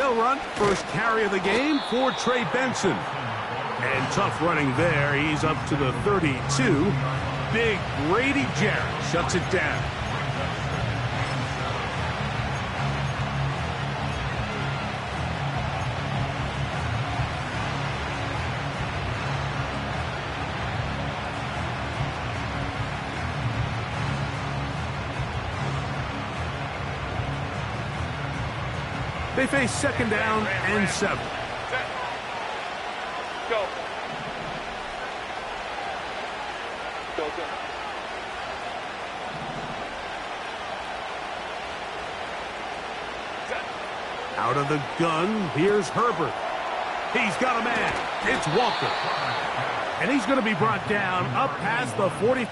They'll run first carry of the game for Trey Benson. And tough running there. He's up to the 32. Big Grady Jarrett shuts it down. They face second down and 7. Go. Out of the gun, here's Herbert. He's got a man. It's Walker. And he's going to be brought down up past the 40.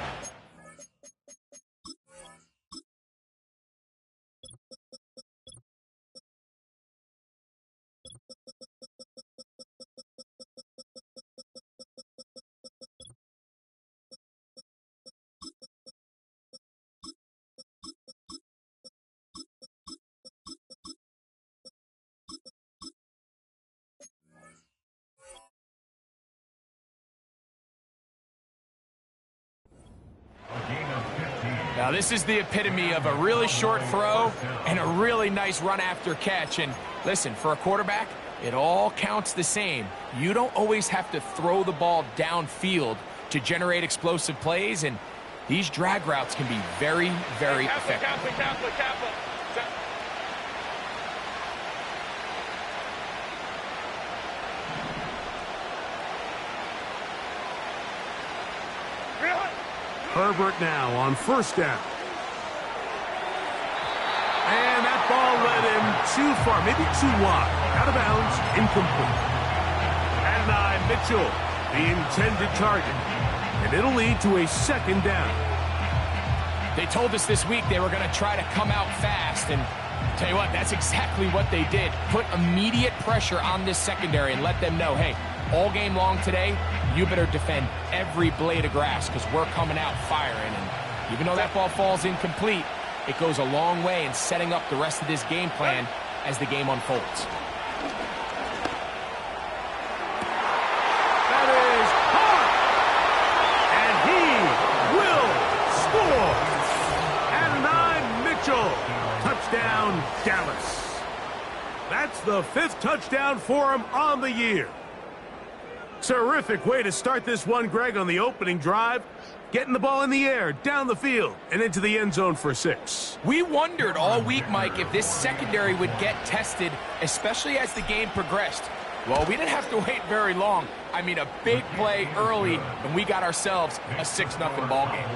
Now, this is the epitome of a really short throw and a really nice run after catch. And listen, for a quarterback, it all counts the same. You don't always have to throw the ball downfield to generate explosive plays, and these drag routes can be very, very effective. Herbert now on first down. And that ball led him too far, maybe too wide. Out of bounds, incomplete. Adonai Mitchell, the intended target. And it'll lead to a second down. They told us this week they were going to try to come out fast, and tell you what, that's exactly what they did. Put immediate pressure on this secondary and let them know, hey, all game long today, you better defend every blade of grass because we're coming out firing. And even though that ball falls incomplete, it goes a long way in setting up the rest of this game plan as the game unfolds. That is hard. And he will score. Adonai Mitchell. Touchdown, Dallas. That's the 5th touchdown for him on the year. Terrific way to start this one, Greg, on the opening drive. Getting the ball in the air, down the field, and into the end zone for 6. We wondered all week, Mike, if this secondary would get tested, especially as the game progressed. Well, we didn't have to wait very long. I mean, a big play early, and we got ourselves a 6-0 ball game.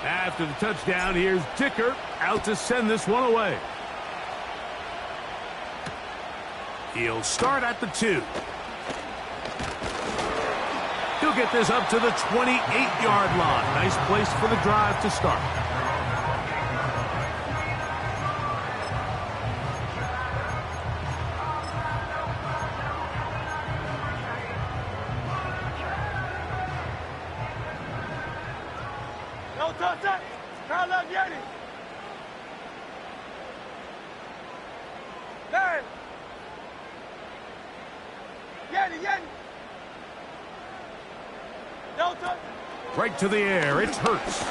After the touchdown, here's Dicker out to send this one away. He'll start at the 2. He'll get this up to the 28-yard line. Nice place for the drive to start. Right to the air, it's Hurts.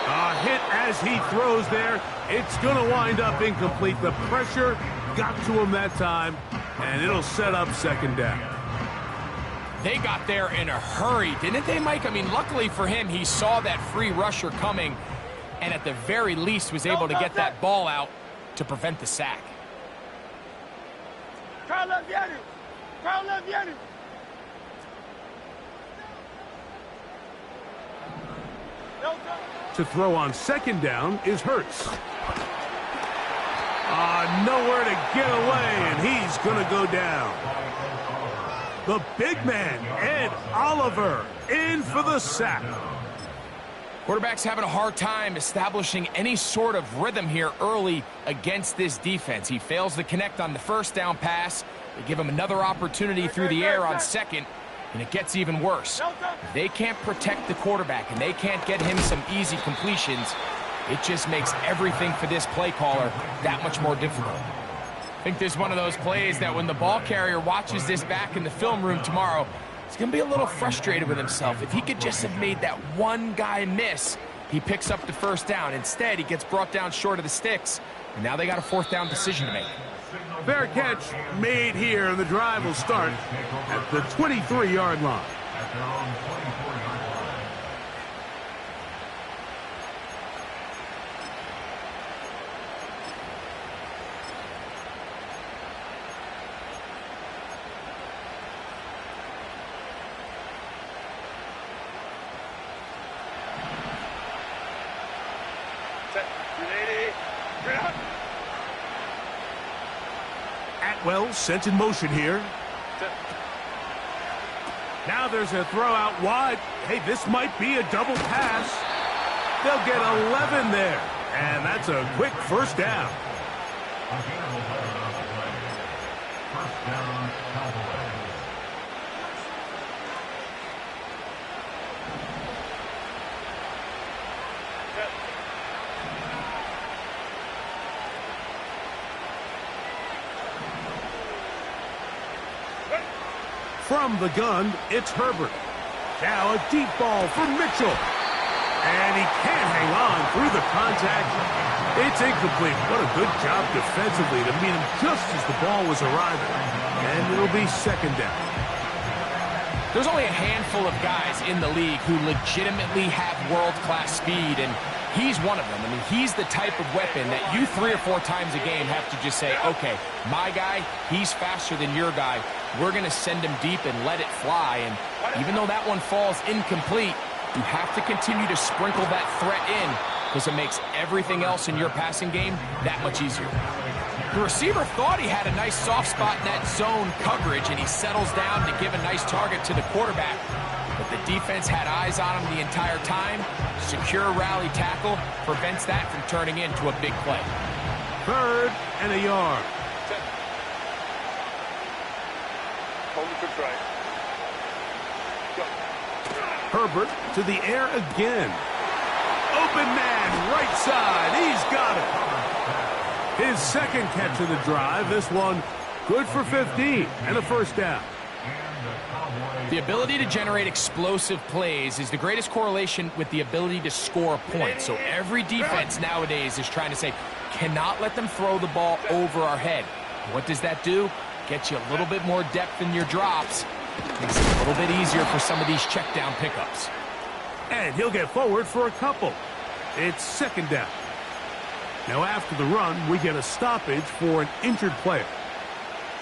A hit as he throws there. It's going to wind up incomplete. The pressure got to him that time, and it'll set up second down. They got there in a hurry, didn't they, Mike? I mean, luckily for him, he saw that free rusher coming, and at the very least was able to get that ball out to prevent the sack. To throw on second down is Hurts. Nowhere to get away, and he's going to go down. The big man, Ed Oliver, in for the sack. Quarterback's having a hard time establishing any sort of rhythm here early against this defense. He fails to connect on the first down pass. They give him another opportunity through the air on second, and it gets even worse. If they can't protect the quarterback and they can't get him some easy completions, it just makes everything for this play caller that much more difficult. I think this is one of those plays that when the ball carrier watches this back in the film room tomorrow, he's going to be a little frustrated with himself. If he could just have made that one guy miss, he picks up the first down. Instead, he gets brought down short of the sticks, and now they got a fourth down decision to make. Fair catch made here, and the drive will start at the 23-yard line. Atwell sent in motion here. Now there's a throw out wide. Hey, this might be a double pass. They'll get 11 there. And that's a quick first down. First down, Cowboys. From the gun, it's Herbert. Now a deep ball for Mitchell. And he can't hang on through the contact. It's incomplete. What a good job defensively to meet him just as the ball was arriving. And it'll be second down. There's only a handful of guys in the league who legitimately have world-class speed, and he's one of them. I mean, he's the type of weapon that you 3 or 4 times a game have to just say, okay, my guy, he's faster than your guy. We're going to send him deep and let it fly. And even though that one falls incomplete, you have to continue to sprinkle that threat in because it makes everything else in your passing game that much easier. The receiver thought he had a nice soft spot in that zone coverage, and he settles down to give a nice target to the quarterback. But the defense had eyes on him the entire time. Secure rally tackle prevents that from turning into a big play. 3rd and a yard. Hold it to try. Herbert to the air again. Open man, right side. He's got it. His second catch of the drive. This one good for 15 and a first down. The ability to generate explosive plays is the greatest correlation with the ability to score points. So every defense nowadays is trying to say, cannot let them throw the ball over our head. What does that do? Gets you a little bit more depth in your drops. Makes it a little bit easier for some of these check down pickups. And he'll get forward for a couple. It's second down. Now after the run, we get a stoppage for an injured player.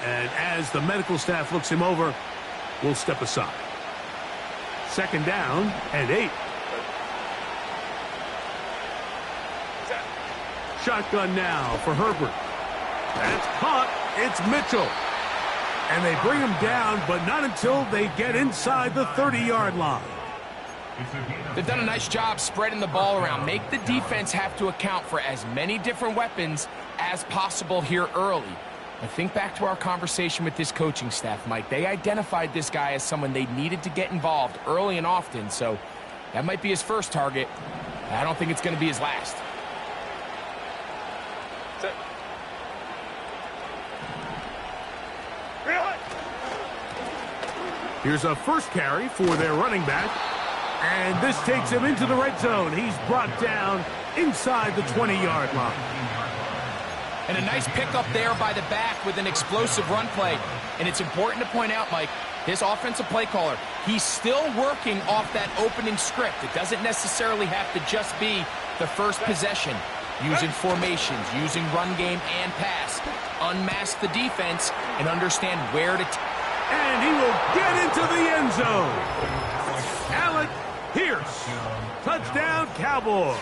And as the medical staff looks him over, we'll step aside. Second down and 8. Shotgun now for Herbert. That's caught. It's Mitchell. And they bring him down, but not until they get inside the 30-yard line. They've done a nice job spreading the ball around. Make the defense have to account for as many different weapons as possible here early. I think back to our conversation with this coaching staff, Mike. They identified this guy as someone they needed to get involved early and often, so that might be his first target. I don't think it's going to be his last. Here's a first carry for their running back. And this takes him into the red zone. He's brought down inside the 20-yard line. And a nice pickup there by the back with an explosive run play. And it's important to point out, Mike, this offensive play caller, he's still working off that opening script. It doesn't necessarily have to just be the first possession. Using formations, using run game and pass. Unmask the defense and understand where to... And he will get into the end zone. Alec Pierce. Touchdown, Cowboys.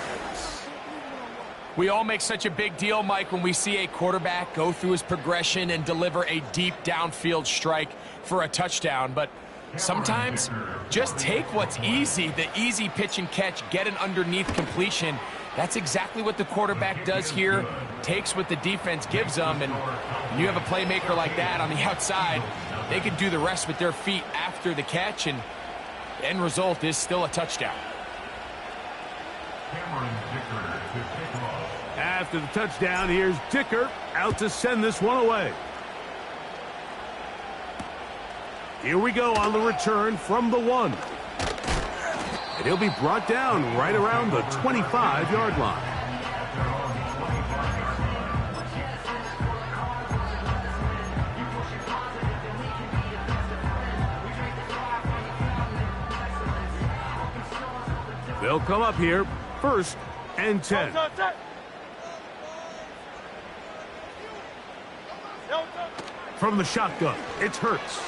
We all make such a big deal, Mike, when we see a quarterback go through his progression and deliver a deep downfield strike for a touchdown. But sometimes Just take what's easy, the easy pitch and catch, get an underneath completion. That's exactly what the quarterback does here. Takes what the defense gives them, and when you have a playmaker like that on the outside, they can do the rest with their feet after the catch, and the end result is still a touchdown. After the touchdown, here's Dicker out to send this one away. Here we go on the return from the 1. And he'll be brought down right around the 25-yard line. They'll come up here, 1st and 10. From the shotgun, it's Hurts.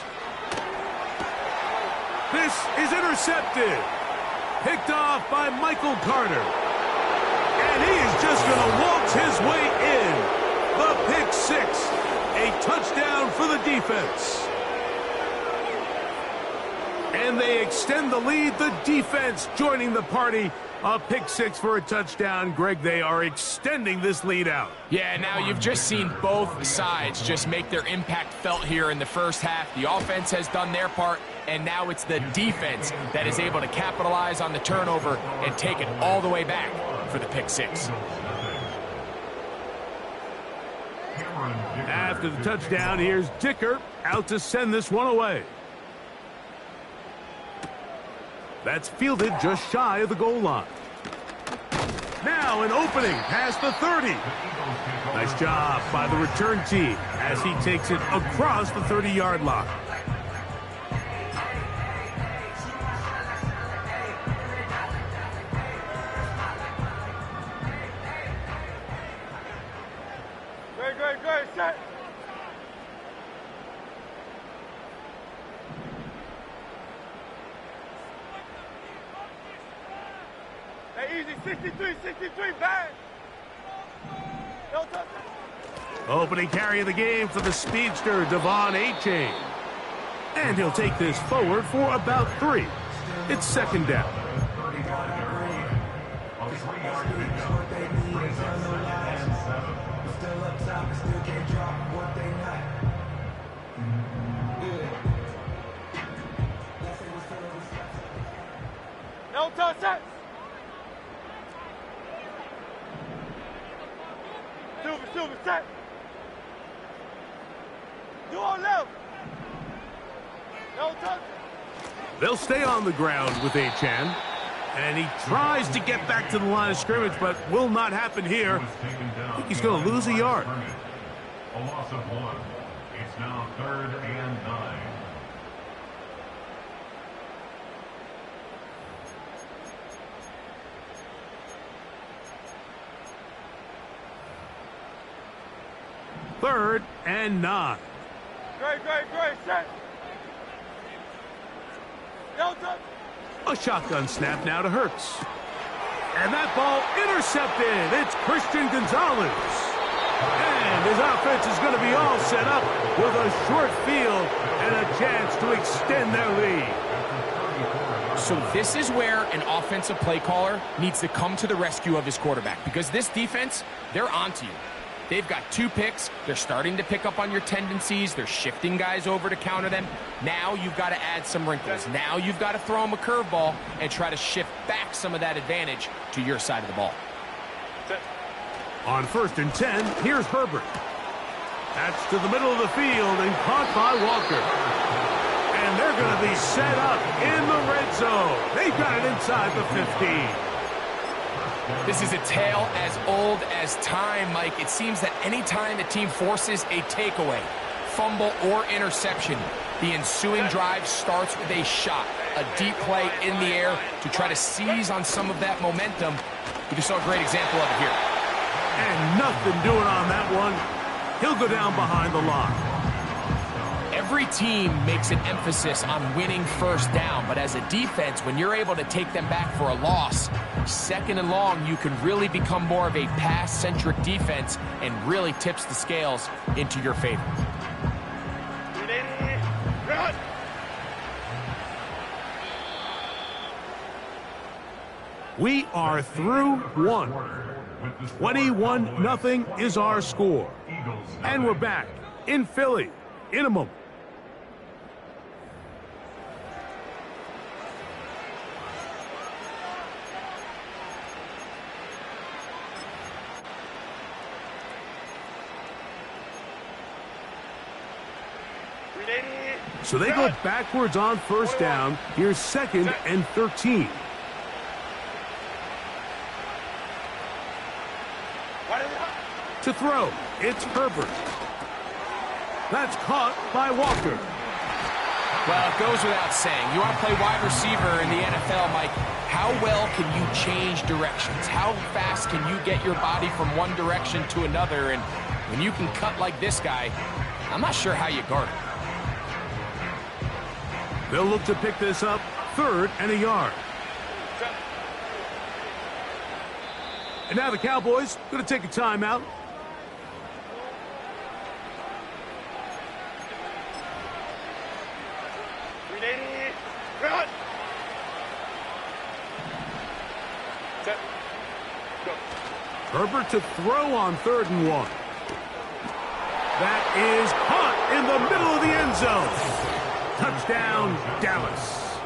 This is intercepted. Picked off by Michael Carter. And he is just going to waltz his way in. The pick 6. A touchdown for the defense. And they extend the lead. The defense joining the party. A pick 6 for a touchdown. Greg, they are extending this lead out. Yeah, now you've just seen both sides just make their impact felt here in the first half. The offense has done their part, and now it's the defense that is able to capitalize on the turnover and take it all the way back for the pick 6. After the touchdown, here's Dicker out to send this one away. That's fielded just shy of the goal line. Now an opening past the 30. Nice job by the return team as he takes it across the 30-yard line. Great, set. Hey, easy, 63, bang. No touch. Opening carry of the game for the speedster, Devon A-Chain. And he'll take this forward for about 3. It's 2nd down. No touch, set. Silver, set. You on left. No touch. They'll stay on the ground with A-Chan. And he tries to get back to the line of scrimmage, but will not happen here. I think he's going to lose a yard. A loss of 1. It's now 3rd and 9. Third and 9. Great, set. No touch. A shotgun snap now to Hurts. And that ball intercepted. It's Christian Gonzalez. And his offense is going to be all set up with a short field and a chance to extend their lead. So this is where an offensive play caller needs to come to the rescue of his quarterback, because this defense, they're onto you. They've got 2 picks. They're starting to pick up on your tendencies. They're shifting guys over to counter them. Now you've got to add some wrinkles. Now you've got to throw them a curveball and try to shift back some of that advantage to your side of the ball. On 1st and 10, here's Herbert. That's to the middle of the field and caught by Walker. And they're going to be set up in the red zone. They've got it inside the 15. This is a tale as old as time, Mike. It seems that any time a team forces a takeaway, fumble, or interception, the ensuing drive starts with a shot, a deep play in the air to try to seize on some of that momentum. We just saw a great example of it here. And nothing doing on that one. He'll go down behind the line. Every team makes an emphasis on winning first down, but as a defense, when you're able to take them back for a loss, 2nd and long, you can really become more of a pass-centric defense and really tips the scales into your favor. We are through one. 21-0 is our score. And we're back in Philly in a moment. So they go backwards on first down. Here's 2nd and 13. To throw, it's Herbert. That's caught by Walker. Well, it goes without saying. You want to play wide receiver in the NFL, Mike. How well can you change directions? How fast can you get your body from one direction to another? And when you can cut like this guy, I'm not sure how you guard it. They'll look to pick this up, 3rd and a yard. And now the Cowboys going to take a timeout. Herbert to throw on 3rd and 1. That is caught in the middle of the end zone. Touchdown, Dallas.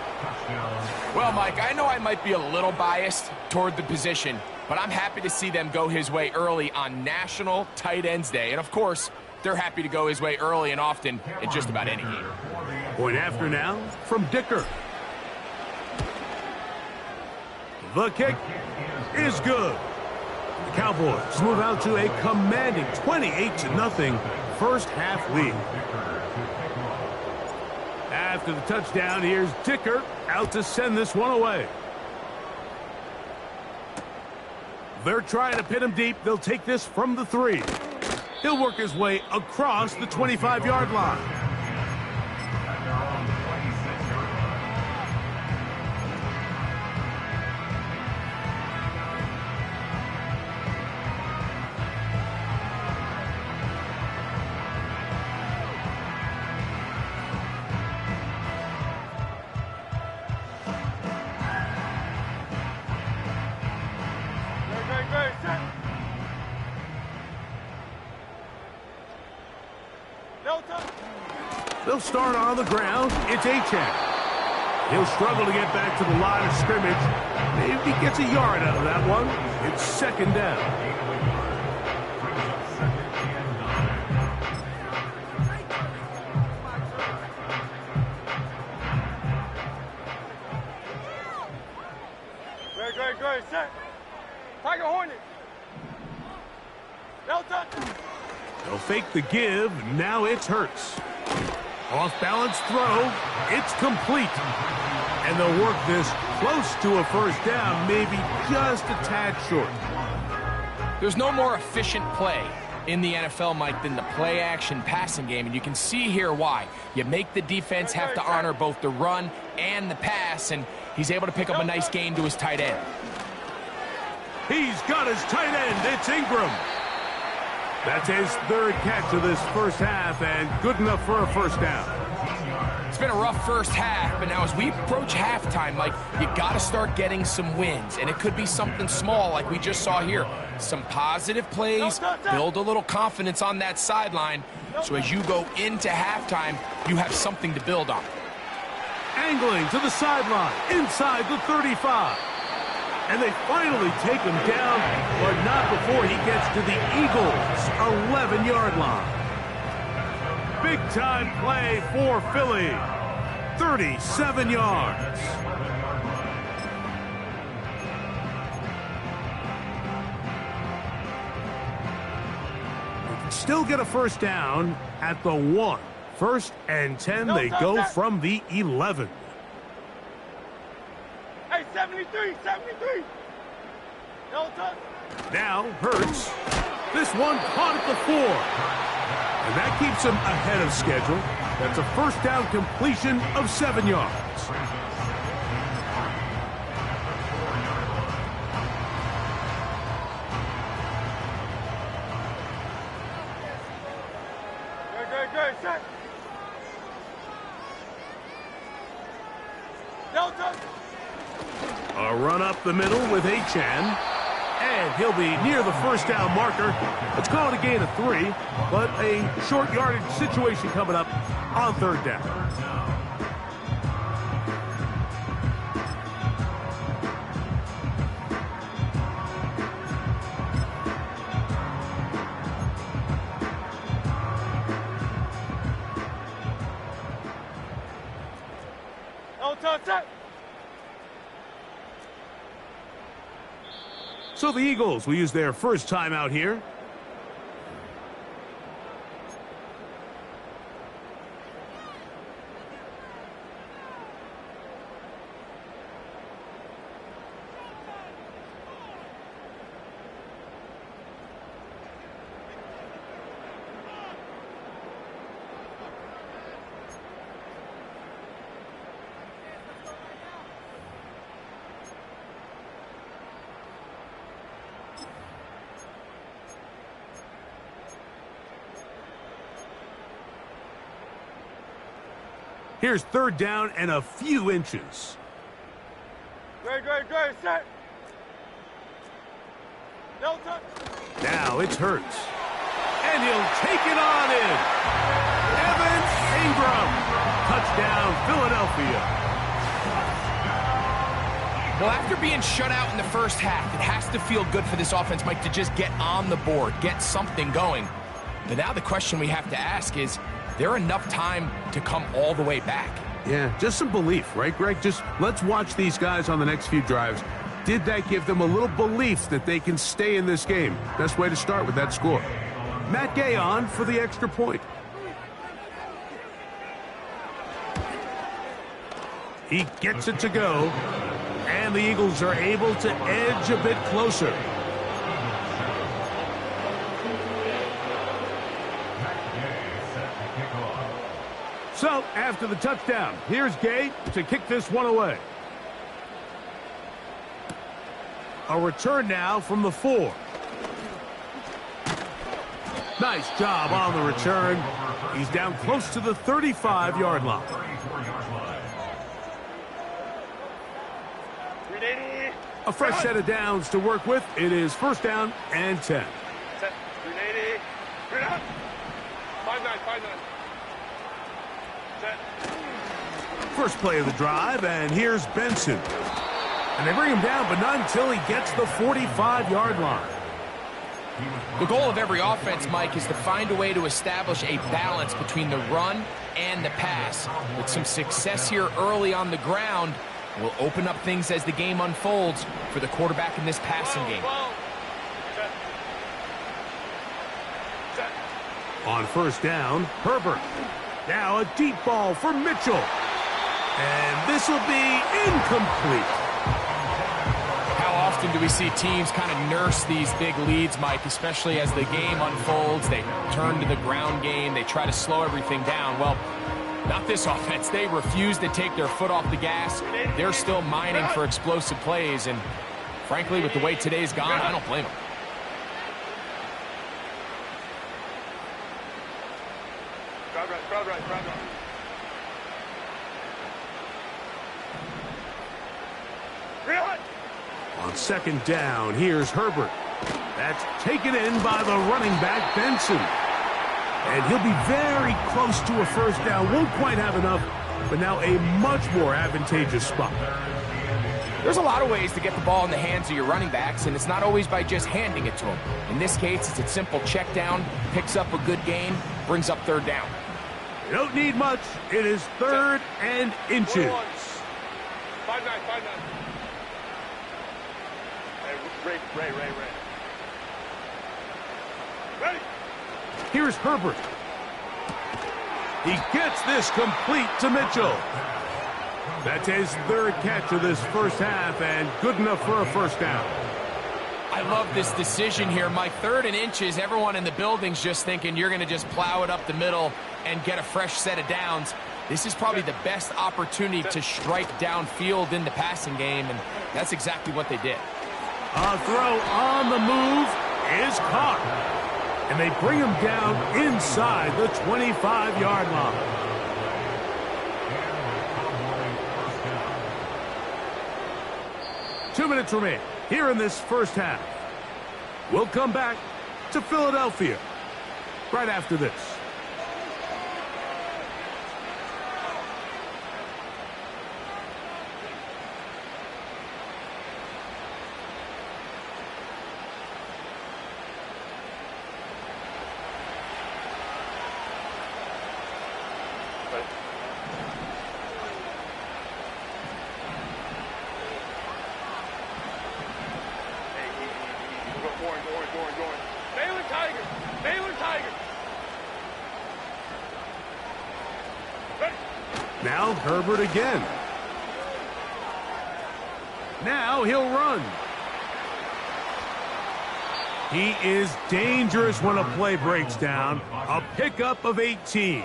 Well, Mike, I know I might be a little biased toward the position, but I'm happy to see them go his way early on National Tight Ends Day. And, of course, they're happy to go his way early and often in just about any game. Point after now from Dicker. The kick is good. The Cowboys move out to a commanding 28-0 first half lead. After the touchdown, here's Dicker out to send this one away. They're trying to pin him deep. They'll take this from the 3. He'll work his way across the 25-yard line. They'll start on the ground. It's Achane. He'll struggle to get back to the line of scrimmage. Maybe he gets a yard out of that one. It's 2nd down. Great, set. Tiger Hornet. No touch. They'll fake the give. Now it's Hurts. Off-balance throw. It's complete. And they'll work this close to a first down, maybe just a tad short. There's no more efficient play in the NFL, Mike, than the play-action passing game, and you can see here why. You make the defense have to honor both the run and the pass, and he's able to pick up a nice gain to his tight end. He's got his tight end. It's Ingram. That's his 3rd catch of this first half, and good enough for a first down. It's been a rough first half, but now as we approach halftime, Mike, you got to start getting some wins, and it could be something small like we just saw here. Some positive plays, build a little confidence on that sideline, so as you go into halftime, you have something to build on. Angling to the sideline, inside the 35. And they finally take him down, but not before he gets to the Eagles' 11-yard line. Big-time play for Philly. 37 yards. They can still get a first down at the 1. 1st and 10, they go from the 11. Hey, 73. No touch. Now Hurts. This one caught at the 4. And that keeps him ahead of schedule. That's a first down completion of 7 yards. Great, set. No touch. A run up the middle with Achan. And he'll be near the first down marker. Let's call it a gain of 3, but a short yardage situation coming up on third down. So the Eagles will use their first timeout here. Here's third down and a few inches. Great, set. Delta. Now it's Hurts. And he'll take it on in. Evan Ingram. Touchdown, Philadelphia. Well, after being shut out in the first half, it has to feel good for this offense, Mike, to just get on the board, get something going. But now the question we have to ask is, there enough time to come all the way back? Yeah, just some belief, right, Greg? Just let's watch these guys on the next few drives. Did that give them a little belief that they can stay in this game? Best way to start with that score. Matt Gay on for the extra point. He gets it to go, and the Eagles are able to edge a bit closer. So, after the touchdown, here's Gay to kick this one away. A return now from the 4. Nice job on the return. He's down close to the 35-yard line. A fresh set of downs to work with. It is first down and 10. Set. 380. 5-9. First play of the drive, and here's Benson. And they bring him down, but not until he gets the 45-yard line. The goal of every offense, Mike, is to find a way to establish a balance between the run and the pass. With some success here early on the ground, will open up things as the game unfolds for the quarterback in this passing game. On first down, Herbert. Now a deep ball for Mitchell. And this will be incomplete. How often do we see teams kind of nurse these big leads, Mike, especially as the game unfolds? They turn to the ground game. They try to slow everything down. Well, not this offense. They refuse to take their foot off the gas. They're still mining for explosive plays. And frankly, with the way today's gone, I don't blame them. Crowd right. On second down, here's Herbert. That's taken in by the running back, Benson. And he'll be very close to a first down. Won't quite have enough, but now a much more advantageous spot. There's a lot of ways to get the ball in the hands of your running backs, and it's not always by just handing it to them. In this case, it's a simple check down, picks up a good gain, brings up third down. You don't need much. It is third and inches. 5-9. Ray. Ready. Here's Herbert. He gets this complete to Mitchell. That's his third catch of this first half, and good enough for a first down. I love this decision here, Mike. Third and inches, everyone in the building's just thinking you're going to just plow it up the middle and get a fresh set of downs. This is probably the best opportunity to strike downfield in the passing game, and that's exactly what they did. A throw on the move is caught. And they bring him down inside the 25-yard line. 5 2 minutes remain here in this first half. We'll come back to Philadelphia right after this. Now Herbert again. Now he'll run. He is dangerous when a play breaks down. A pickup of 18.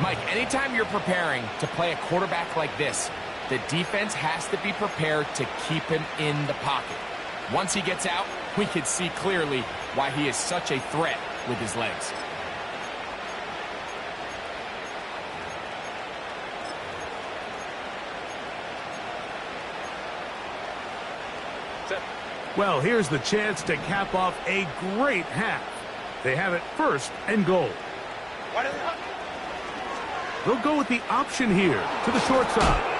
Mike, anytime you're preparing to play a quarterback like this, the defense has to be prepared to keep him in the pocket. Once he gets out, we can see clearly why he is such a threat with his legs. Well, here's the chance to cap off a great half. They have it 1st and goal. They'll go with the option here to the short side.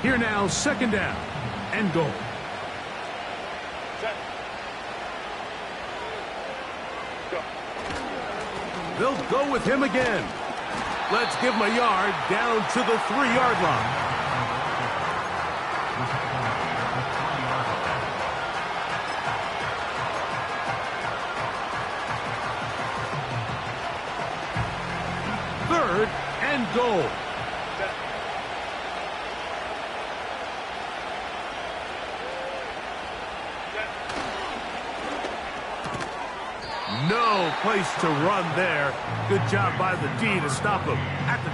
Here now, 2nd down and goal. They'll go with him again. Let's give him a yard down to the 3-yard line. Third and goal. No place to run there. Good job by the D to stop him at the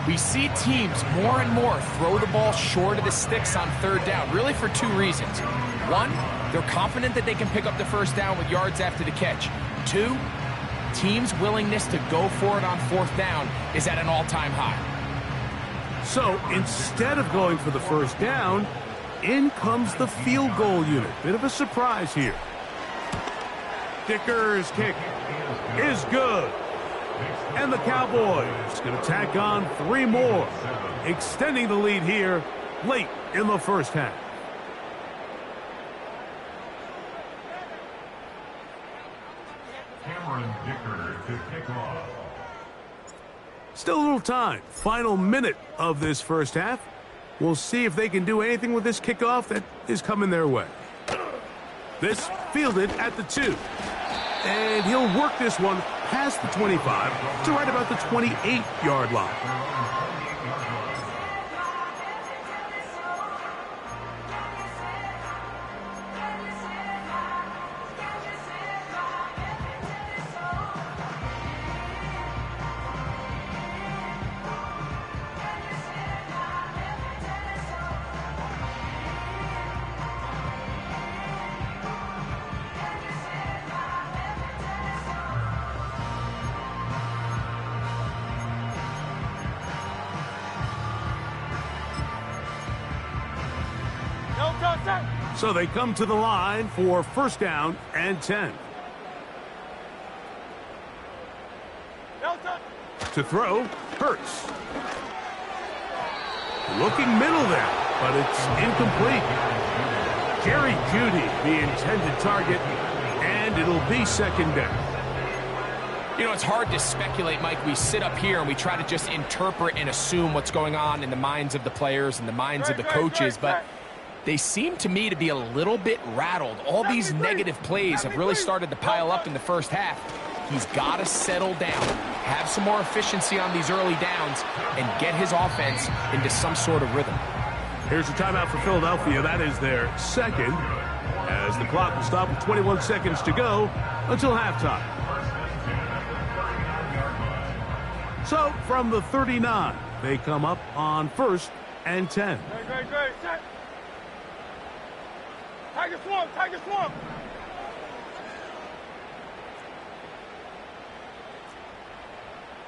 2. We see teams more and more throw the ball short of the sticks on 3rd down, really for 2 reasons. 1, they're confident that they can pick up the 1st down with yards after the catch. 2, teams' willingness to go for it on 4th down is at an all-time high. So instead of going for the 1st down, in comes the field goal unit. Bit of a surprise here. Dicker's kick is good. And the Cowboys going to tack on 3 more, extending the lead here late in the first half. Dicker to kick off. Still a little time. Final minute of this first half. We'll see if they can do anything with this kickoff that is coming their way. This fielded at the 2. And he'll work this one past the 25 to right about the 28-yard line. So they come to the line for 1st down and 10. To throw, Hurts. Looking middle there, but it's incomplete. Jerry Jeudy, the intended target, and it'll be 2nd down. You know, it's hard to speculate, Mike. We sit up here and we try to just interpret and assume what's going on in the minds of the players and the minds of the coaches, but they seem to me to be a little bit rattled. All these negative plays have really started to pile up in the first half. He's got to settle down, have some more efficiency on these early downs, and get his offense into some sort of rhythm. Here's a timeout for Philadelphia. That is their 2nd as the clock will stop with 21 seconds to go until halftime. So from the 39, they come up on 1st and 10. Great. Set. Tiger swamp.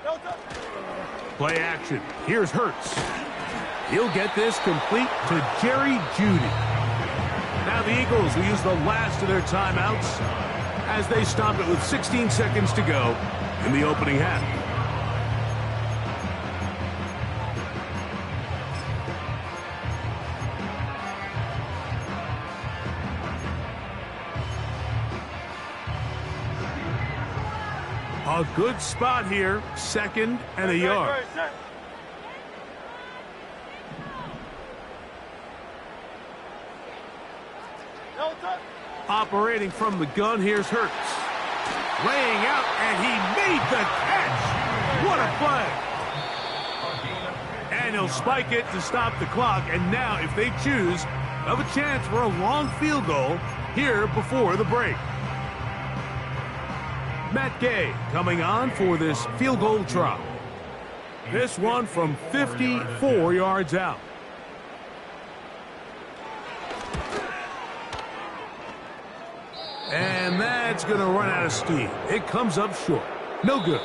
Delta. Play action. Here's Hurts. He'll get this complete to Jerry Jeudy. Now the Eagles will use the last of their timeouts as they stop it with 16 seconds to go in the opening half. A good spot here, 2nd and a yard. Set. Delta. Operating from the gun, here's Hurts. Laying out, and he made the catch. What a play. And he'll spike it to stop the clock. And now, if they choose, have a chance for a long field goal here before the break. Matt Gay coming on for this field goal try. This one from 54 yards out. And that's going to run out of steam. It comes up short. No good.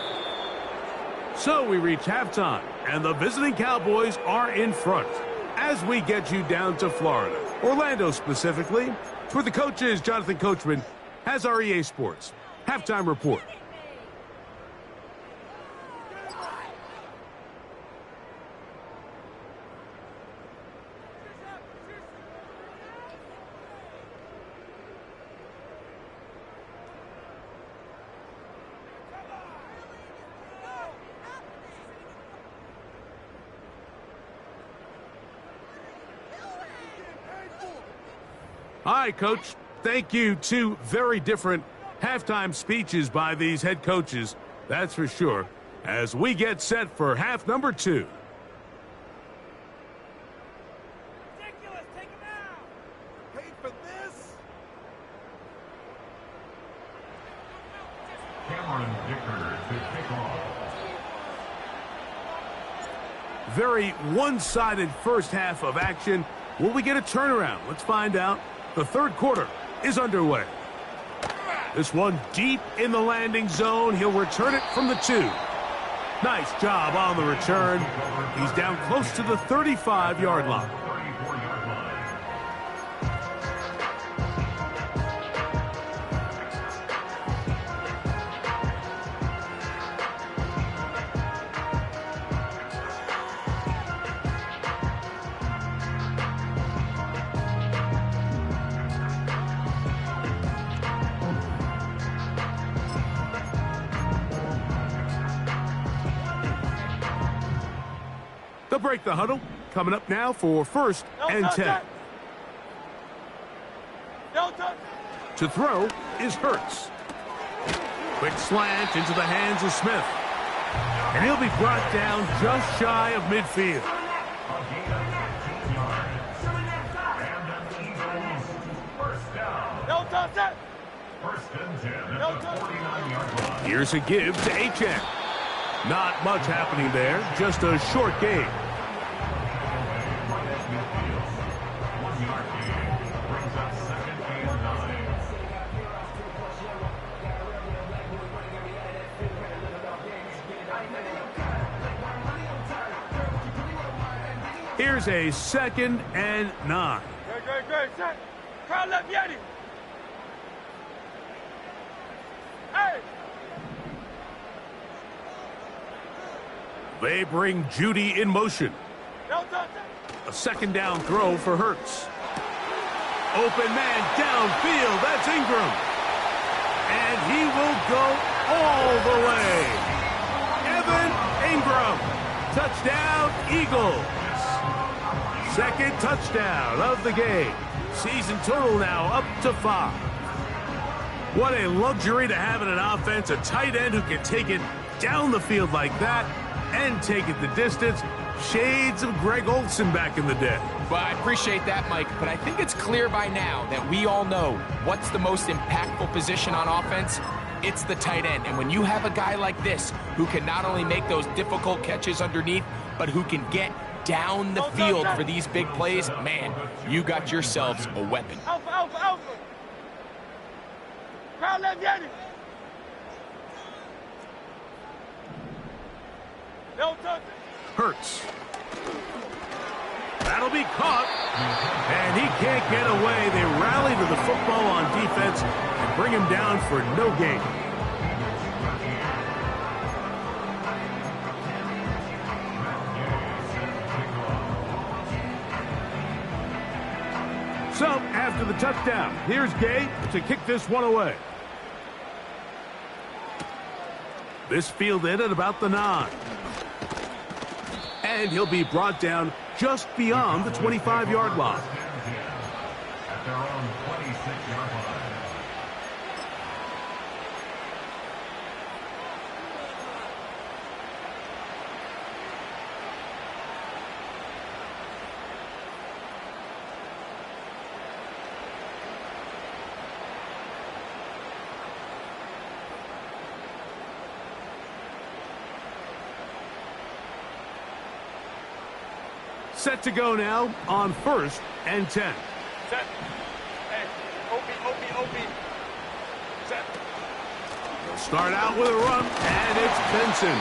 So we reach halftime, and the visiting Cowboys are in front as we get you down to Florida, Orlando specifically. For the coaches, Jonathan Coachman has our EA Sports halftime report. All right, Coach. Thank you. Two very different halftime speeches by these head coaches, that's for sure, as we get set for half number 2. Ridiculous. Take him out. Paid for this. Cameron Dicker to kick off. Very one-sided first half of action. Will we get a turnaround? Let's find out. The third quarter is underway. This one deep in the landing zone. He'll return it from the 2. Nice job on the return. He's down close to the 35-yard line. They'll break the huddle. Coming up now for 1st and 10. To throw is Hurts. Quick slant into the hands of Smith. And he'll be brought down just shy of midfield. First and 10 at the 49-yard line. Here's a give to Achane. Not much happening there, just a short gain. 1-yard gain brings up 2nd and 9. Here's a 2nd and 9. Great. Set. Crowd left Yeti. Hey. They bring Jeudy in motion. A 2nd down throw for Hurts. Open man downfield. That's Ingram. And he will go all the way. Evan Ingram. Touchdown, Eagles. 2nd touchdown of the game. Season total now up to 5. What a luxury to have in an offense. A tight end who can take it down the field like that and take it the distance. Shades of Greg Olson back in the day. Well, I appreciate that, Mike, but I think it's clear by now that we all know what's the most impactful position on offense. It's the tight end. And when you have a guy like this who can not only make those difficult catches underneath, but who can get down the field for these big plays, man, you got yourselves a weapon. Alpha, alpha, alpha. Crowd left, get it. No touch. Hurts. That'll be caught. And he can't get away. They rally to the football on defense and bring him down for no gain. So, after the touchdown, here's Gay to kick this one away. This fielded at about the 9. And he'll be brought down just beyond the 25-yard line. At their own 26-yard line. Set to go now on 1st and 10. Set. Hey, OP. Set. They'll start out with a run, and it's Benson.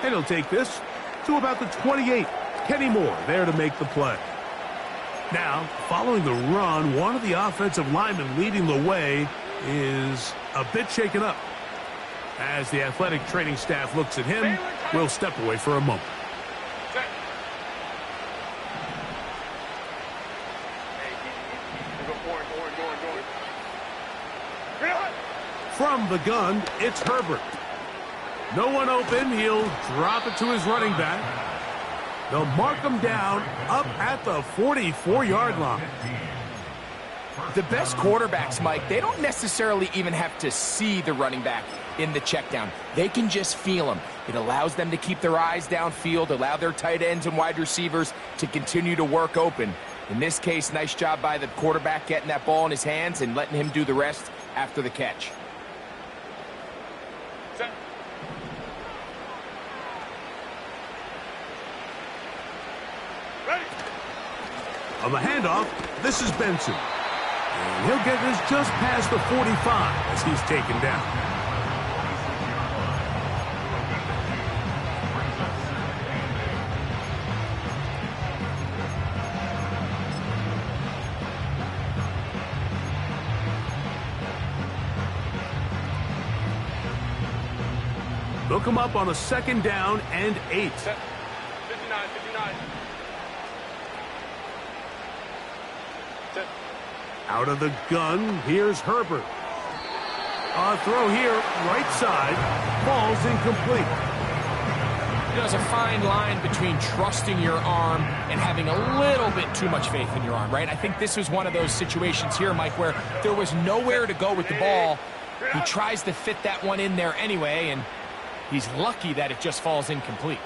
And he'll take this to about the 28. Kenny Moore there to make the play. Now, following the run, one of the offensive linemen leading the way is a bit shaken up. As the athletic training staff looks at him, we'll step away for a moment. From the gun, it's Herbert. No one open. He'll drop it to his running back. They'll mark him down up at the 44-yard line. The best quarterbacks, Mike, they don't necessarily even have to see the running back in the check down. They can just feel him. It allows them to keep their eyes downfield, allow their tight ends and wide receivers to continue to work open. In this case, nice job by the quarterback getting that ball in his hands and letting him do the rest after the catch. On the handoff, this is Benson. And he'll get this just past the 45 as he's taken down. They'll come up on a 2nd down and 8. 59. Out of the gun, here's Herbert. A throw here, right side, falls incomplete. There's a fine line between trusting your arm and having a little bit too much faith in your arm, right? I think this was one of those situations here, Mike, where there was nowhere to go with the ball. He tries to fit that one in there anyway, and he's lucky that it just falls incomplete.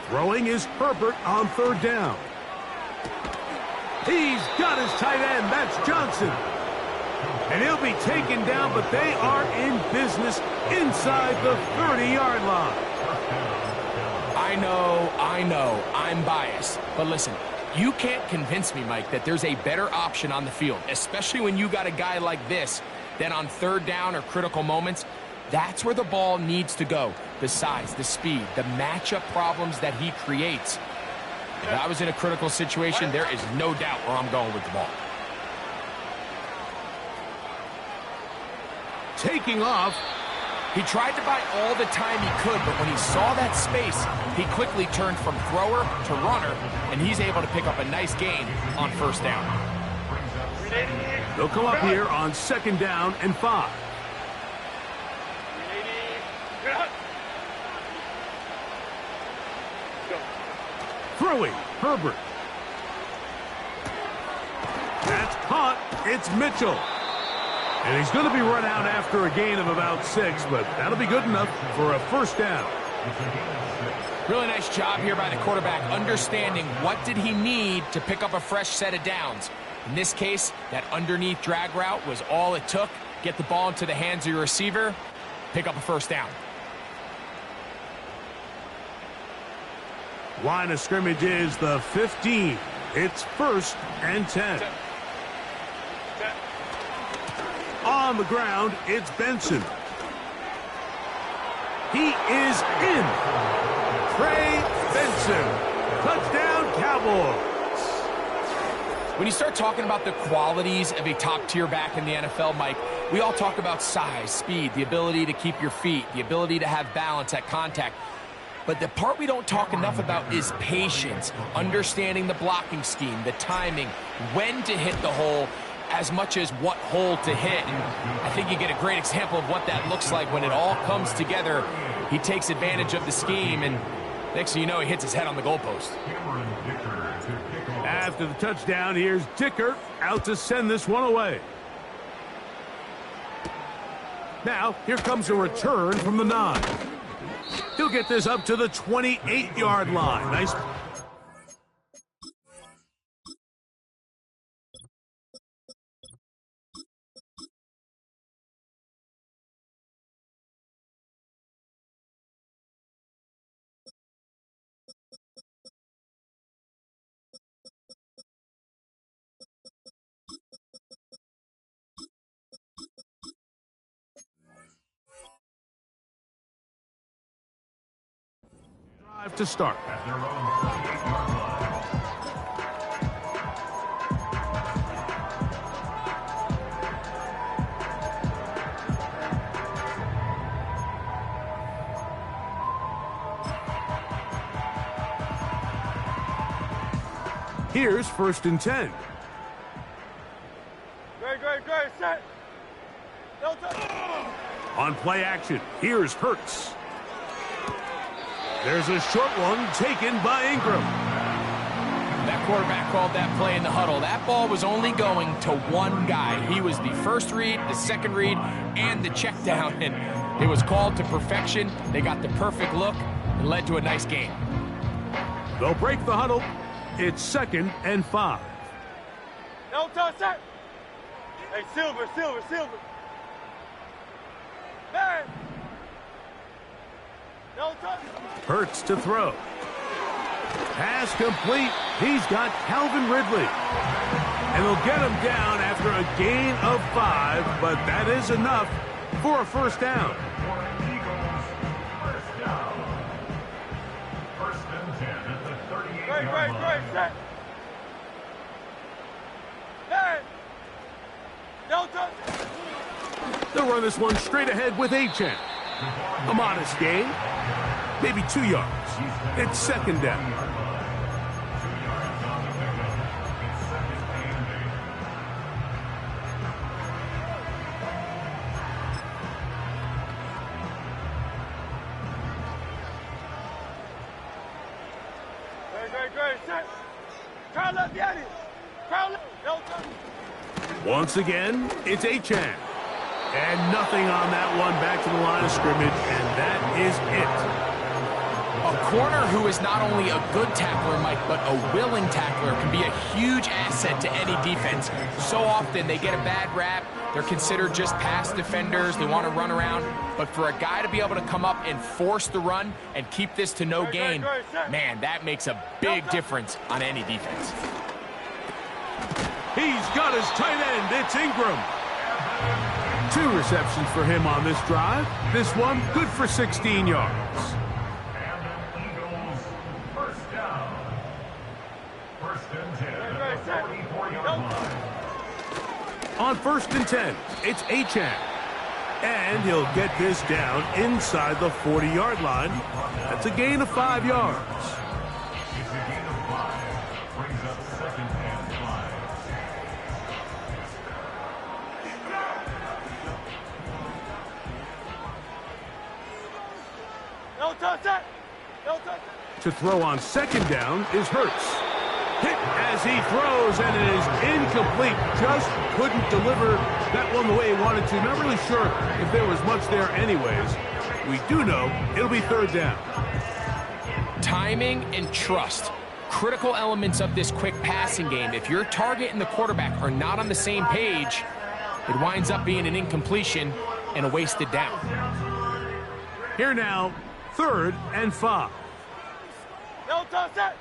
Throwing is Herbert on 3rd down. He's got his tight end. That's Johnson. And he'll be taken down, but they are in business inside the 30-yard line. I know, I'm biased. But listen, you can't convince me, Mike, that there's a better option on the field, especially when you got a guy like this, than on 3rd down or critical moments. That's where the ball needs to go. The size, the speed, the matchup problems that he creates. If I was in a critical situation, there is no doubt where I'm going with the ball. Taking off. He tried to buy all the time he could, but when he saw that space, he quickly turned from thrower to runner, and he's able to pick up a nice gain on 1st down. They'll come up here on 2nd down and 5. Throwing, Herbert. That's caught. It's Mitchell. And he's going to be run out after a gain of about 6, but that'll be good enough for a first down. Really nice job here by the quarterback, understanding what did he need to pick up a fresh set of downs. In this case, that underneath drag route was all it took. Get the ball into the hands of your receiver, pick up a first down. Line of scrimmage is the 15. It's 1st and 10. On the ground, it's Benson. He is in. Trey Benson. Touchdown, Cowboys. When you start talking about the qualities of a top-tier back in the NFL, Mike, we all talk about size, speed, the ability to keep your feet, the ability to have balance at contact. But the part we don't talk enough about is patience, understanding the blocking scheme, the timing, when to hit the hole, as much as what hole to hit. And I think you get a great example of what that looks like when it all comes together. He takes advantage of the scheme, and next thing you know, he hits his head on the goalpost. After the touchdown, here's Dicker out to send this one away. Now, here comes a return from the 9. He'll get this up to the 28-yard line. Nice. To start. Here's 1st and 10. Great, set. On play action, here's Hurts. There's a short one taken by Ingram. That quarterback called that play in the huddle. That ball was only going to one guy. He was the first read, the second read, and the check down. And it was called to perfection. They got the perfect look and led to a nice game. They'll break the huddle. It's 2nd and 5. No touch, set. Hey, Silver. Man. No touch. Hurts to throw. Pass complete. He's got Calvin Ridley. And they'll get him down after a gain of 5, but that is enough for a first down. Great, set. Hey. No touch. They'll run this one straight ahead with Achane. A modest gain. Maybe 2 yards. It's 2nd down. Great, set. Crowd left, Yanni. Crowd left. No touch. Once again, it's Achane. And nothing on that one, back to the line of scrimmage, and that is it. A corner who is not only a good tackler, Mike, but a willing tackler can be a huge asset to any defense. So often they get a bad rap. They're considered just pass defenders. They want to run around. But for a guy to be able to come up and force the run and keep this to no gain, man, that makes a big difference on any defense. He's got his tight end. It's Ingram. 2 receptions for him on this drive. This one good for 16 yards. On 1st and 10, it's Achane. And he'll get this down inside the 40-yard line. That's a gain of 5 yards. It's a gain of 5. Brings up 2nd and 5. No touch, set. No touch. To throw on 2nd down is Hurts. Hit as he throws, and it is incomplete. Just couldn't deliver that one the way he wanted to. Not really sure if there was much there anyways. We do know it'll be third down. Timing and trust. Critical elements of this quick passing game. If your target and the quarterback are not on the same page, it winds up being an incompletion and a wasted down. Here now, 3rd and 5. No touch it.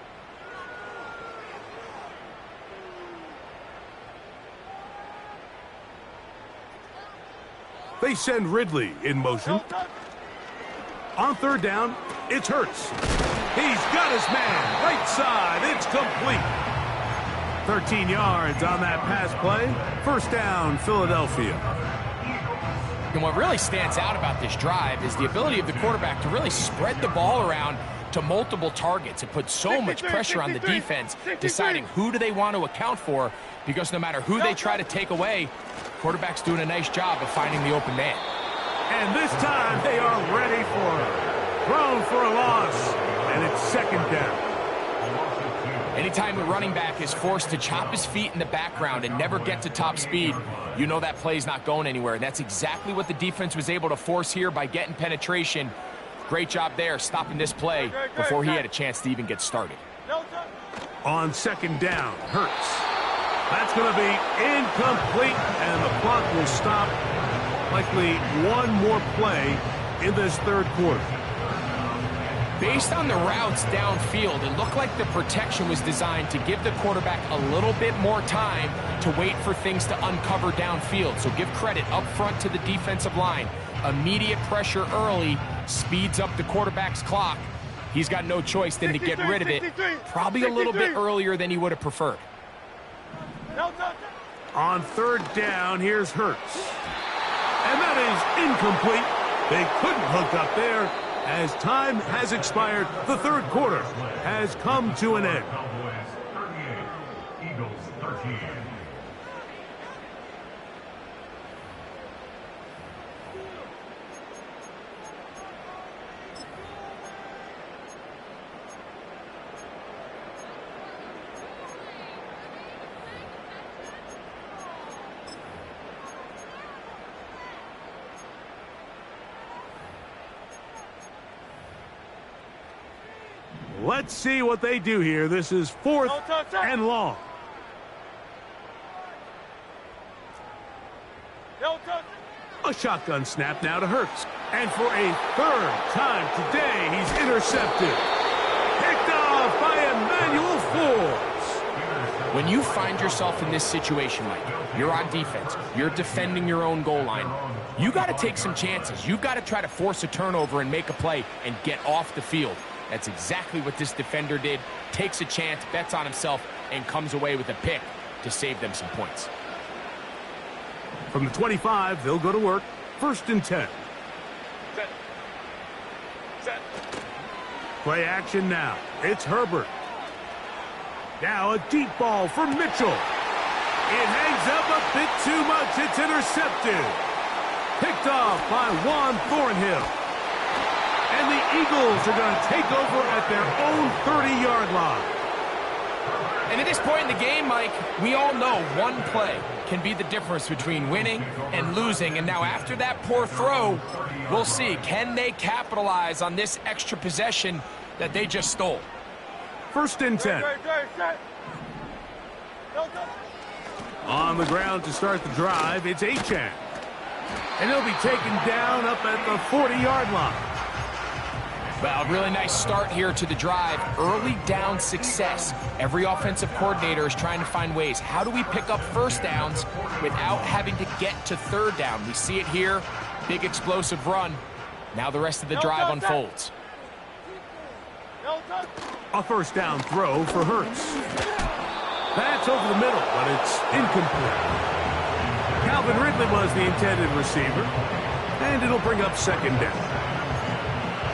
They send Ridley in motion. On 3rd down, it's Hurts. He's got his man, right side, it's complete. 13 yards on that pass play. 1st down, Philadelphia. And what really stands out about this drive is the ability of the quarterback to really spread the ball around to multiple targets and put so much pressure on the defense, deciding who do they want to account for, because no matter who they try to take away, quarterback's doing a nice job of finding the open man. And this time they are ready for it. Thrown for a loss, and it's 2nd down. Anytime a running back is forced to chop his feet in the background and never get to top speed, you know that play's not going anywhere. And that's exactly what the defense was able to force here by getting penetration. Great job there, stopping this play before he had a chance to even get started. On 2nd down, Hurts. That's going to be incomplete, and the clock will stop. Likely one more play in this 3rd quarter. Based on the routes downfield, it looked like the protection was designed to give the quarterback a little bit more time to wait for things to uncover downfield. So give credit up front to the defensive line. Immediate pressure early speeds up the quarterback's clock. He's got no choice than to get rid of it, probably a little bit earlier than he would have preferred. On 3rd down, here's Hurts. And that is incomplete. They couldn't hook up there. As time has expired, the 3rd quarter has come to an end. Cowboys 38, Eagles 13. Let's see what they do here. This is 4th and long. A shotgun snap now to Hurts. And for a 3rd time today, he's intercepted. Picked off by Emmanuel Forbes. When you find yourself in this situation, Mike, you're on defense, you're defending your own goal line, you got to take some chances. You've got to try to force a turnover and make a play and get off the field. That's exactly what this defender did. Takes a chance, bets on himself, and comes away with a pick to save them some points. From the 25, they'll go to work. 1st and 10. Set. Play action now. It's Herbert. Now a deep ball for Mitchell. It hangs up a bit too much. It's intercepted. Picked off by Juan Thornhill. And the Eagles are going to take over at their own 30-yard line. And at this point in the game, Mike, we all know one play can be the difference between winning and losing. And now after that poor throw, we'll see. Can they capitalize on this extra possession that they just stole? 1st and 10. On the ground to start the drive, it's Achane. And he'll be taken down up at the 40-yard line. Well, really nice start here to the drive. Early down success. Every offensive coordinator is trying to find ways. How do we pick up 1st downs without having to get to 3rd down? We see it here. Big explosive run. Now the rest of the drive unfolds. A 1st down throw for Hurts. That's over the middle, but it's incomplete. Calvin Ridley was the intended receiver, and it'll bring up 2nd down.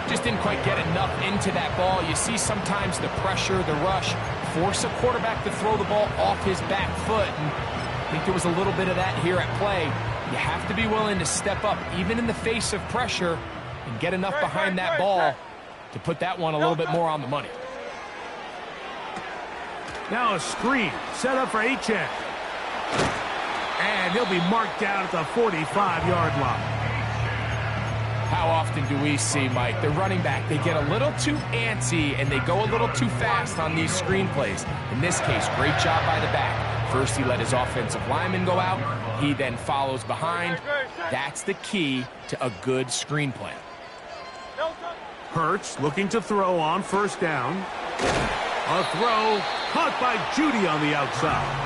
Just didn't quite get enough into that ball. You see sometimes the pressure, the rush, force a quarterback to throw the ball off his back foot. And I think there was a little bit of that here at play. You have to be willing to step up, even in the face of pressure, and get enough behind that ball to put that one a little bit more on the money. Now a screen set up for Achane. And he'll be marked down at the 45-yard line. How often do we see, Mike, the running back, they get a little too antsy and they go a little too fast on these screen plays. In this case, great job by the back. First, he let his offensive lineman go out. He then follows behind. That's the key to a good screen play. Hurts looking to throw on first down. A throw caught by Judy on the outside.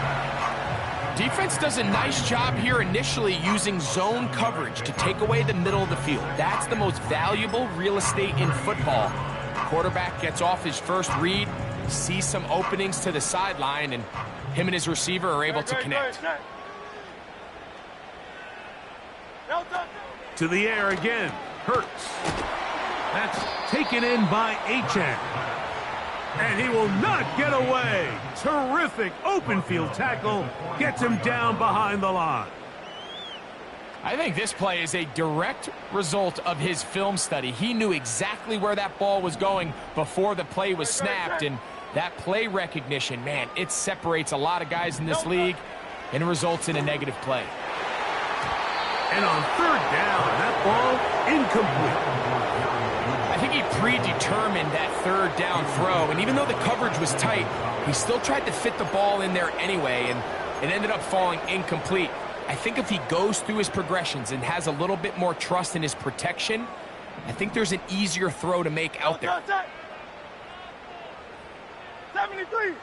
Defense does a nice job here initially using zone coverage to take away the middle of the field. That's the most valuable real estate in football. Quarterback gets off his first read, sees some openings to the sideline, and him and his receiver are able to connect. To the air again. Hurts. That's taken in by Achane. And he will not get away. Terrific open field tackle. Gets him down behind the line. I think this play is a direct result of his film study. He knew exactly where that ball was going before the play was snapped. And that play recognition, man, it separates a lot of guys in this league and results in a negative play. And on third down, that ball incomplete. I think he predetermined that third down throw, and even though the coverage was tight, he still tried to fit the ball in there anyway, and it ended up falling incomplete. I think if he goes through his progressions and has a little bit more trust in his protection, I think there's an easier throw to make out there. 73!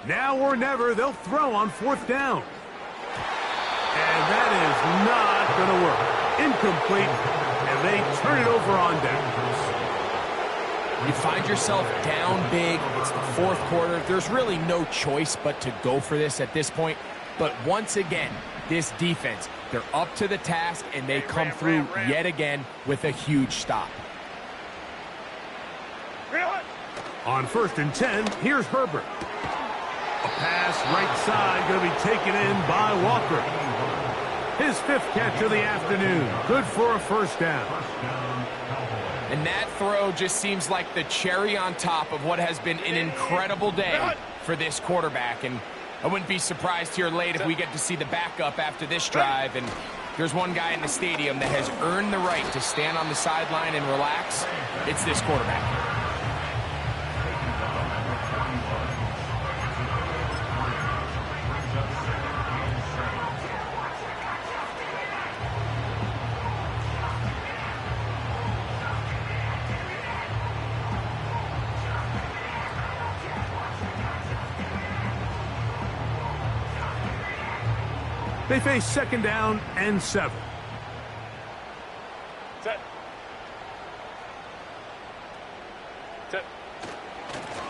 Now or never, they'll throw on fourth down. And that is not going to work. Incomplete, and they turn it over on downs. You find yourself down big. It's the fourth quarter. There's really no choice but to go for this at this point. But once again, this defense, they're up to the task, and they come through yet again with a huge stop. On 1st and 10, here's Herbert. A pass right side going to be taken in by Walker. His 5th catch of the afternoon. Good for a first down. And that throw just seems like the cherry on top of what has been an incredible day for this quarterback. And I wouldn't be surprised here late if we get to see the backup after this drive. And there's one guy in the stadium that has earned the right to stand on the sideline and relax. It's this quarterback. They face 2nd down and 7.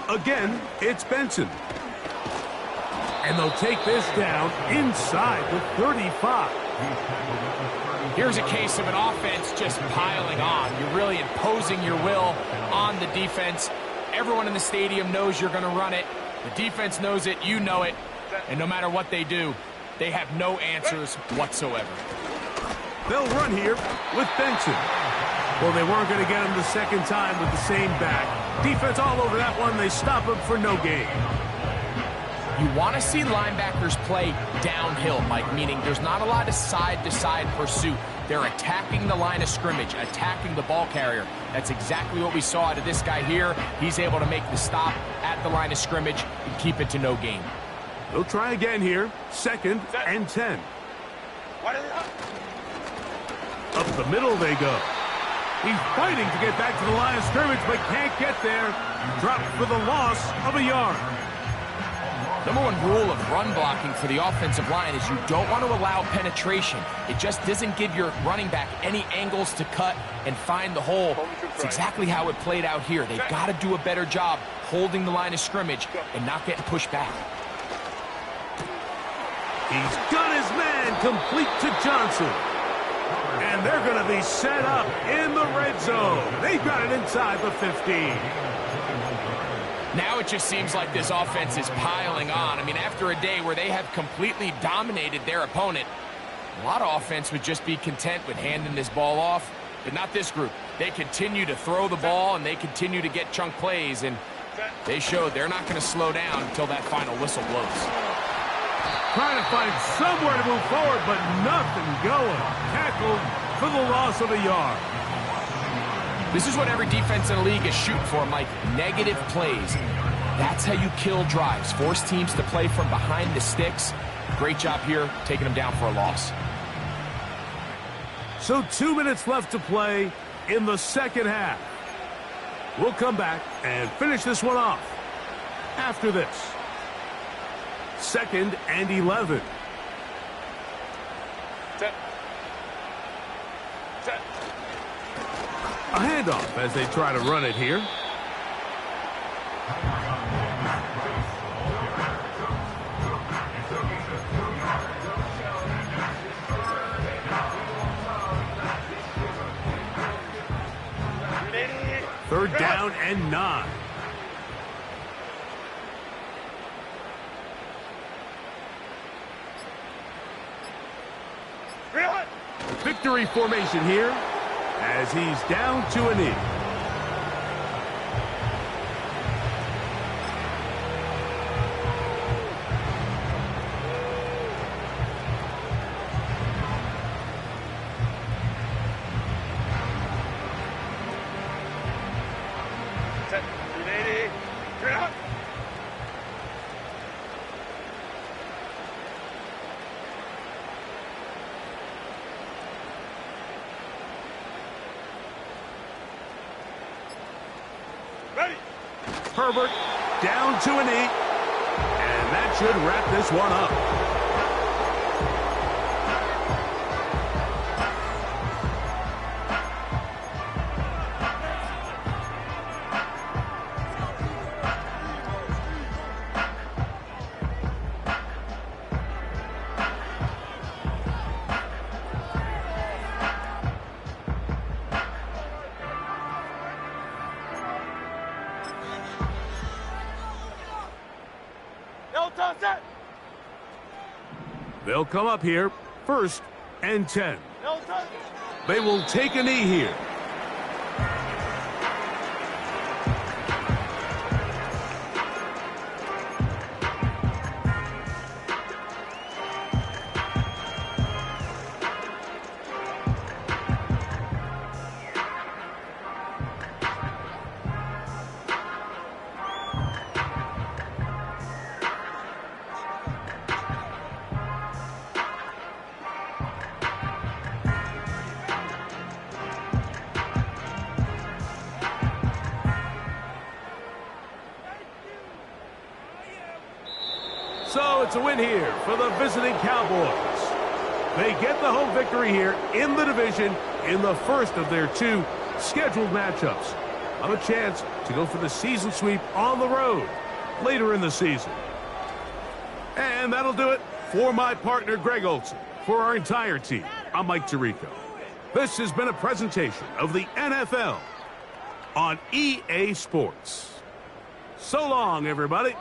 Again, it's Benson. And they'll take this down inside the 35. Here's a case of an offense just piling on. You're really imposing your will on the defense. Everyone in the stadium knows you're going to run it. The defense knows it. You know it. And no matter what they do, they have no answers whatsoever. They'll run here with Benson. Well, they weren't going to get him the second time with the same back. Defense all over that one. They stop him for no gain. You want to see linebackers play downhill, Mike, meaning there's not a lot of side-to-side pursuit. They're attacking the line of scrimmage, attacking the ball carrier. That's exactly what we saw out of this guy here. He's able to make the stop at the line of scrimmage and keep it to no gain. They'll try again here. 2nd and 10. Up the middle they go. He's fighting to get back to the line of scrimmage, but can't get there. Dropped for the loss of a yard. Number one rule of run blocking for the offensive line is you don't want to allow penetration. It just doesn't give your running back any angles to cut and find the hole. It's exactly how it played out here. They've got to do a better job holding the line of scrimmage and not getting pushed back. He's got his man complete to Johnson. And they're going to be set up in the red zone. They've got it inside the 15. Now it just seems like this offense is piling on. I mean, after a day where they have completely dominated their opponent, a lot of offense would just be content with handing this ball off but not this group. They continue to throw the ball, and they continue to get chunk plays, and they showed they're not going to slow down until that final whistle blows. Trying to find somewhere to move forward, but nothing going. Tackled for the loss of a yard. This is what every defense in the league is shooting for, Mike. Negative plays. That's how you kill drives. Force teams to play from behind the sticks. Great job here, taking them down for a loss. So 2 minutes left to play in the second half. We'll come back and finish this one off after this. 2nd and 11. A handoff as they try to run it here. Third down and 9. Victory formation here as he's down to a knee. Herbert down to a knee, and that should wrap this one up. They'll come up here, 1st and 10. They will take a knee here. So it's a win here for the visiting Cowboys. They get the home victory here in the division in the first of their 2 scheduled matchups. Have a chance to go for the season sweep on the road later in the season. And that'll do it for my partner, Greg Olson. For our entire team, I'm Mike Tirico. This has been a presentation of the NFL on EA Sports. So long, everybody.